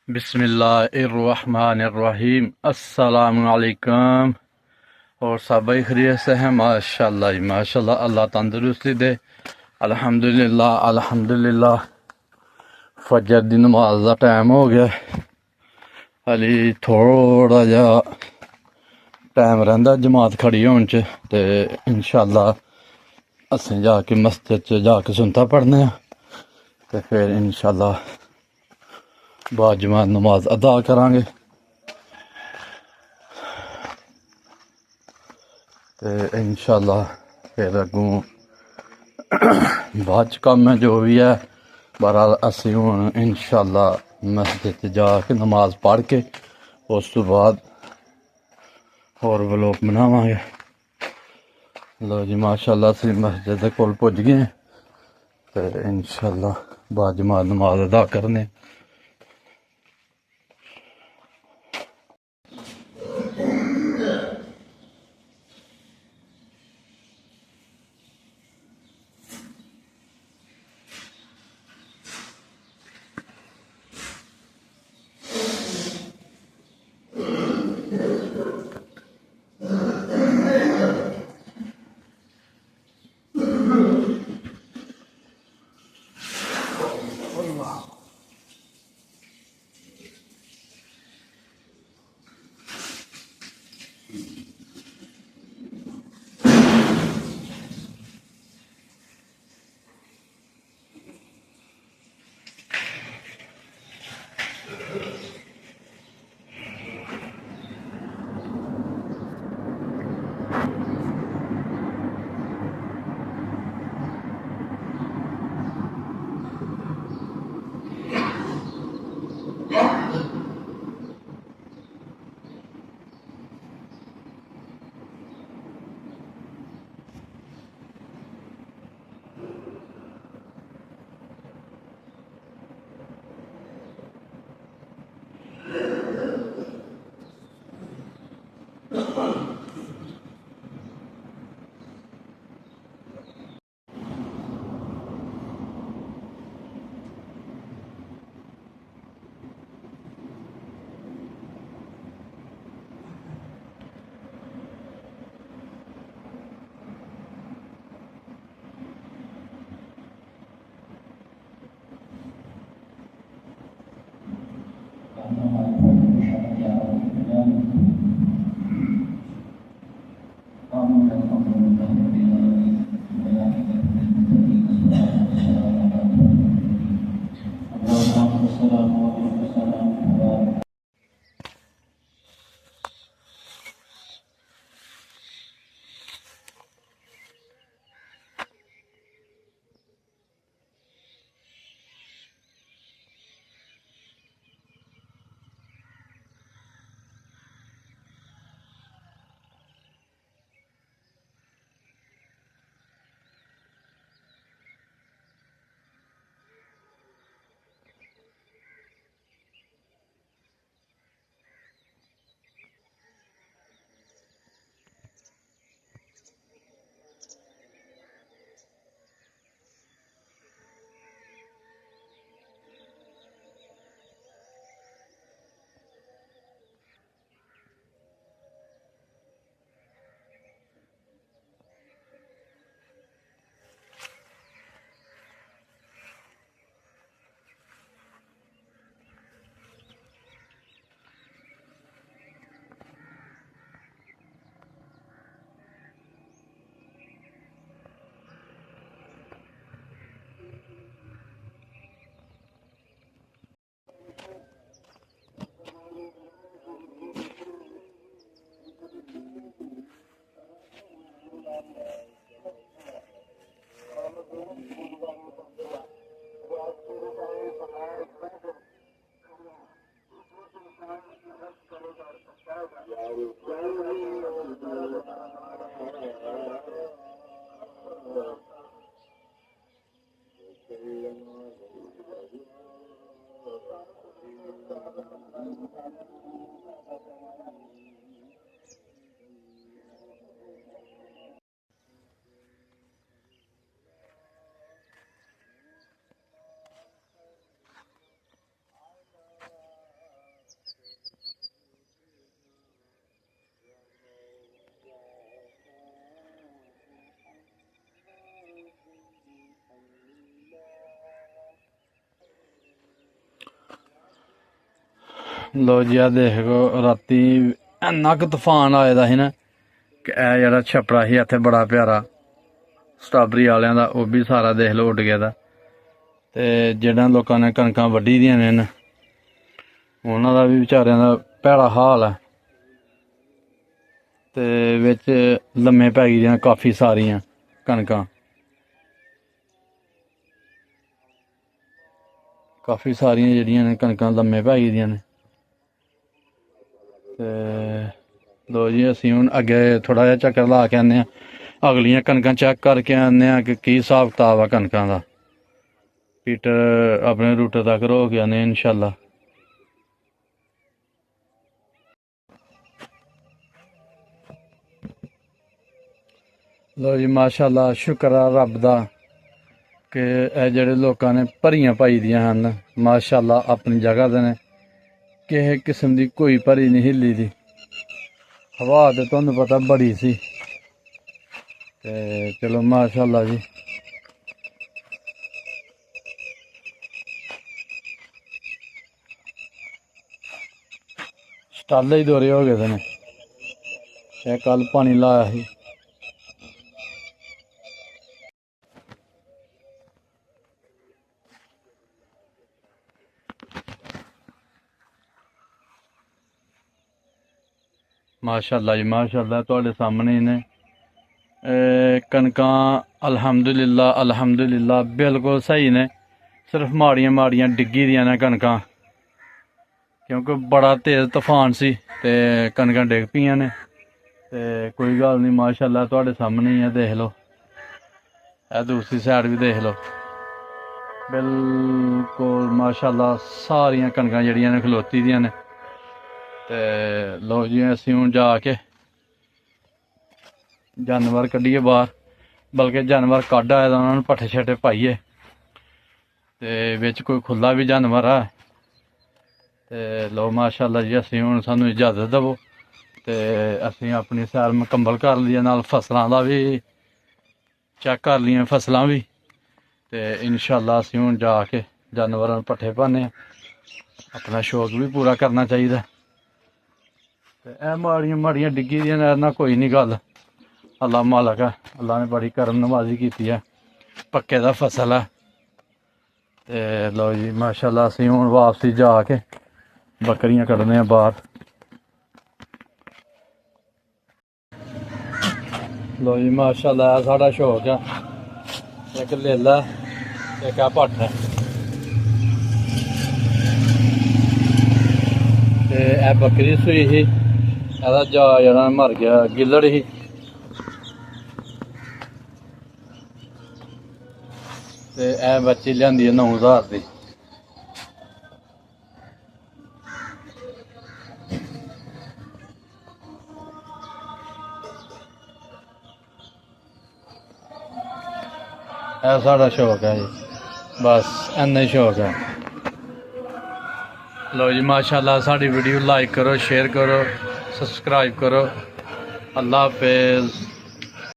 بسم اللہ الرحمن الرحیم۔ السلام علیکم۔ اور سبھی خیریت سے ہیں؟ ماشاءاللہ ماشاءاللہ، اللہ تندرستی دے۔ الحمدللہ الحمدللہ۔ فجر دی نماز دا ٹائم ہو گیا، علی تھوڑا جا ٹائم رہندا جماعت کھڑی ہون چ تے انشاءاللہ اسیں جا کے مسجد چ جا کے سنتا پڑھنے ہیں تے پھر انشاءاللہ بعد جماعت نماز ادا کریں گے تے انشاءاللہ پھر اگوں بعد کام ہے جو بھی ہے۔ بہرحال اسی ہوں انشاءاللہ مسجد جا کے نماز پڑھ کے اس تو بعد اور ولاگ بناواں گے۔ لو جی ماشاءاللہ اسی مسجد دے کول پہنچ گئے ہیں تے انشاءاللہ بعد جماعت نماز ادا کرنے۔ ਲੋ ਜੀ ਆ ਦੇਖੋ ਰਾਤੀ ਇੰਨਾ ਕੁ ਤੂਫਾਨ ਆਏ ਦਾ ਸੀ ਨਾ ਕਿ ਇਹ ਜਿਹੜਾ ਛੱਪੜਾ ਸੀ ਇੱਥੇ ਬੜਾ ਪਿਆਰਾ ਸਟ੍ਰਾਬਰੀ ਵਾਲਿਆਂ ਦਾ ਉਹ ਵੀ ਸਾਰਾ ਦੇਖ ਲਓ ਉੱਡ ਗਿਆ ਦਾ। ਤੇ ਜਿਹੜਾ ਲੋਕਾਂ ਨੇ ਕਣਕਾਂ ਵੱਢੀ ਦੀਆਂ ਨੇ ਨਾ ਉਹਨਾਂ ਦਾ ਵੀ ਵਿਚਾਰਿਆਂ ਦਾ ਭੈੜਾ ਹਾਲ ਹੈ। ਤੇ ਵਿੱਚ ਲੰਮੇ ਪੈ ਗਈਆਂ ਕਾਫੀ ਸਾਰੀਆਂ ਕਣਕਾਂ, ਕਾਫੀ ਸਾਰੀਆਂ ਜਿਹੜੀਆਂ ਨੇ ਕਣਕਾਂ ਲੰਮੇ ਪੈ ਗਈਆਂ ਨੇ। ਤੇ ਲੋ ਜੀ ਅਸੀਂ ਹੁਣ ਅੱਗੇ ਥੋੜਾ ਜਿਹਾ ਚੱਕਰ ਲਾ ਕੇ ਆਉਂਦੇ ਹਾਂ, ਅਗਲੀਆਂ ਕਣਕਾਂ ਚੈੱਕ ਕਰਕੇ ਆਉਂਦੇ ਹਾਂ ਕਿ ਕੀ ਹਿਸਾਬ ਕਿਤਾਬ ਆ ਕਣਕਾਂ ਦਾ। ਪੀਟਰ ਆਪਣੇ ਰੂਟਰ ਤੱਕ ਰੋ ਕੇ ਆਉਂਦੇ ਇਨਸ਼ਾਅੱਲਾ। ਲੋ ਜੀ ਮਾਸ਼ਾਅੱਲਾ, ਸ਼ੁਕਰ ਆ ਰੱਬ ਦਾ ਕਿ ਇਹ ਜਿਹੜੇ ਲੋਕਾਂ ਨੇ ਭਰੀਆਂ ਪਾਈ ਦੀਆਂ ਹਨ ਮਾਸ਼ਾਅੱਲਾ ਆਪਣੀ ਜਗ੍ਹਾ ਤੇ ਨੇ, ਕਿਸੇ ਕਿਸਮ ਦੀ ਕੋਈ ਭਰੀ ਨਹੀਂ ਹਿੱਲੀ ਦੀ। ਹਵਾ ਤੇ ਤੁਹਾਨੂੰ ਪਤਾ ਬੜੀ ਸੀ ਤੇ ਚਲੋ ਮਾਸ਼ਾਅੱਲਾ ਜੀ। ਸਟਾਲੇ ਹੀ ਦੋਰੇ ਹੋ ਗਏ ਨੇ, ਇਹ ਕੱਲ ਪਾਣੀ ਲਾਇਆ ਸੀ। ਮਾਸ਼ਾਅੱਲਾ ਜੀ ਮਾਸ਼ਾਅੱਲਾ, ਤੁਹਾਡੇ ਸਾਹਮਣੇ ਨੇ ਕਣਕਾਂ ਅਲਹਮਦੁਲਿਲਾ ਬਿਲਕੁਲ ਸਹੀ ਨੇ। ਸਿਰਫ ਮਾੜੀਆਂ ਡਿੱਗੀ ਦੀਆਂ ਨੇ ਕਣਕਾਂ, ਕਿਉਂਕਿ ਬੜਾ ਤੇਜ਼ ਤੂਫਾਨ ਸੀ ਤੇ ਕਣਕਾਂ ਡਿੱਗ ਪਈਆਂ ਨੇ। ਤੇ ਕੋਈ ਗੱਲ ਨਹੀਂ ਮਾਸ਼ਾਅੱਲਾ, ਤੁਹਾਡੇ ਸਾਹਮਣੇ ਹੀ ਆ, ਦੇਖ ਲਓ। ਇਹ ਦੂਸਰੀ ਸਾਈਡ ਵੀ ਦੇਖ ਲਓ, ਬਿਲਕੁਲ ਮਾਸ਼ਾਅੱਲਾ ਸਾਰੀਆਂ ਕਣਕਾਂ ਜਿਹੜੀਆਂ ਨੇ ਖਲੋਤੀ ਦੀਆਂ ਨੇ। ਤੇ ਲਓ ਜੀ ਅਸੀਂ ਹੁਣ ਜਾ ਕੇ ਜਾਨਵਰ ਕੱਢੀਏ ਬਾਹਰ, ਬਲਕਿ ਜਾਨਵਰ ਕੱਢ ਆਏ ਤਾਂ ਉਹਨਾਂ ਨੂੰ ਪੱਠੇ ਛੱਟੇ ਪਾਈਏ। ਤੇ ਵਿੱਚ ਕੋਈ ਖੁੱਲਾ ਵੀ ਜਾਨਵਰ ਆ। ਤੇ ਲਓ ਮਾਸ਼ਾਅੱਲਾ ਜੀ, ਅਸੀਂ ਹੁਣ ਸਾਨੂੰ ਇਜਾਜ਼ਤ ਦੇਵੋ ਤੇ ਅਸੀਂ ਆਪਣੀ ਸੈਰ ਮੁਕੰਮਲ ਕਰ ਲਈਏ, ਨਾਲ ਫਸਲਾਂ ਦਾ ਵੀ ਚੈੱਕ ਕਰ ਲਈਆਂ ਫਸਲਾਂ ਵੀ। ਤੇ ਇਨਸ਼ਾਅੱਲਾ ਅਸੀਂ ਹੁਣ ਜਾ ਕੇ ਜਾਨਵਰਾਂ ਨੂੰ ਪੱਠੇ ਪਾਉਂਦੇ ਹਾਂ, ਆਪਣਾ ਸ਼ੌਕ ਵੀ ਪੂਰਾ ਕਰਨਾ ਚਾਹੀਦਾ। ਤੇ ਇਹ ਮਾੜੀਆਂ ਡਿੱਗੀ ਦੀਆਂ ਨੇ ਨਾ, ਕੋਈ ਨਹੀਂ ਗੱਲ, ਅੱਲਾ ਮਾਲਕ ਹੈ, ਅੱਲਾ ਨੇ ਬੜੀ ਕਰਮ ਨਵਾਜ਼ੀ ਕੀਤੀ ਹੈ, ਪੱਕੇ ਦਾ ਫਸਲ ਹੈ। ਤੇ ਲਓ ਜੀ ਮਾਸ਼ਾਅੱਲਾ, ਅਸੀਂ ਹੁਣ ਵਾਪਸੀ ਜਾ ਕੇ ਬੱਕਰੀਆਂ ਕੱਢਦੇ ਹਾਂ ਬਾਹਰ। ਲਓ ਜੀ ਮਾਸ਼ਾਅੱਲਾ, ਇਹ ਸਾਡਾ ਸ਼ੌਕ ਆ, ਇੱਕ ਲੇਲਾ ਇੱਕ ਆ ਭੱਠ ਹੈ। ਤੇ ਇਹ ਬੱਕਰੀ ਸੂਈ ਸੀ, ਇਹਦਾ ਜਿਹੜਾ ਮਰ ਗਿਆ ਗਿੱਲੜ ਸੀ। ਤੇ ਇਹ ਬੱਚੀ ਲਿਆਂਦੀ ਹੈ 9000 ਦੀ। ਇਹ ਸਾਡਾ ਸ਼ੌਕ ਹੈ ਜੀ, ਬਸ ਇੰਨਾ ਹੀ ਸ਼ੌਕ ਹੈ। ਲਓ ਜੀ ਮਾਸ਼ਾਅੱਲਾ, ਸਾਡੀ ਵੀਡੀਓ ਲਾਈਕ ਕਰੋ, ਸ਼ੇਅਰ ਕਰੋ, ਸਬਸਕ੍ਰਾइब करो। अल्लाह हाफिज़।